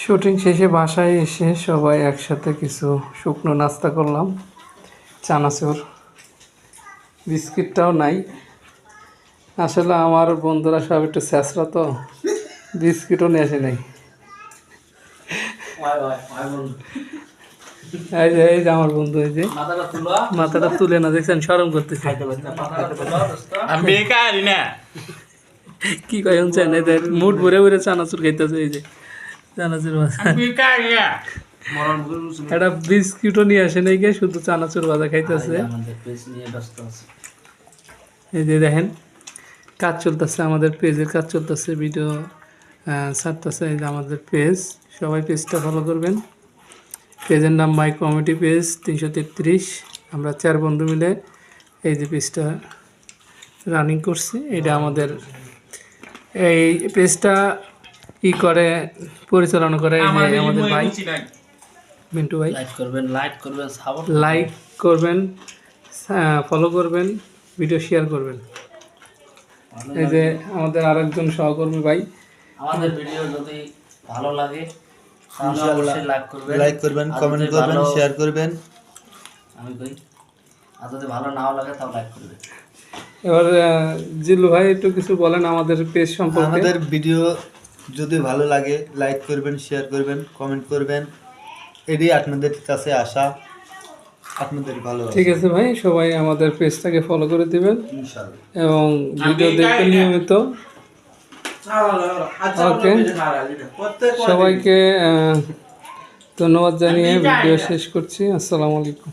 Shooting শেষে বাসায় এসে সবাই একসাথে কিছু শুকনো নাস্তা করলাম। চানাচুর, বিস্কিটটাও নাই। আসলে আমার বন্ধুরা সব একটু স্যাঁচরা, তো বিস্কিটও নিয়ে আসে নাই। এই যে আমার বন্ধু, এই যে মাথাটা তুলে না, দেখছেন শরম করতেছে। কি কয় শুনছেন? এদের মুড ভরে ভরে চানাচুর খাইতেছে। এই যে চানাচুর একটা বিস্কিটও নিয়ে আসে নাই, গিয়ে শুধু চানাচুর ভাজা খাইতেছে। এই যে দেখেন, কাজ চলতেছে, আমাদের পেজের কাজ চলতেছে, ভিডিও ছাড়তেছে। এই যে আমাদের পেজ, সবাই পেজটা ফলো করবেন। পেজের নাম মাই কমিটি পেজ 333। আমরা 4 বন্ধু মিলে এই যে পেজটা রানিং করছি। এটা আমাদের এই পেজটা পরিচালনা করে এই যে আমাদের ভাই মিন্টু ভাই। লাইক করবেন, ফলো করবেন, ভিডিও শেয়ার করবেন। এই যে আমাদের আরেকজন সহকর্মী ভাই। আমাদের ভিডিও যদি ভালো লাগে অবশ্যই লাইক করবেন, কমেন্ট করবেন, শেয়ার করবেন। আমি কই, আর যদি ভালো নাও লাগে তাও লাইক করবেন। এবার জিল্লু ভাই একটু কিছু বলেন আমাদের পেজ সম্পর্কে। আমাদের ভিডিও যদি ভালো লাগে লাইক করবেন, শেয়ার করবেন, কমেন্ট করবেন। এটাই আপনাদের কাছে আশা। আপনাদের ভালো। ঠিক আছে ভাই, সবাই আমাদের পেজটাকে ফলো করে দিবেন ইনশাআল্লাহ, এবং ভিডিও দেখবেন নিয়মিত। ওকে, সবাইকে ধন্যবাদ জানিয়ে ভিডিও শেষ করছি। আসসালামু আলাইকুম।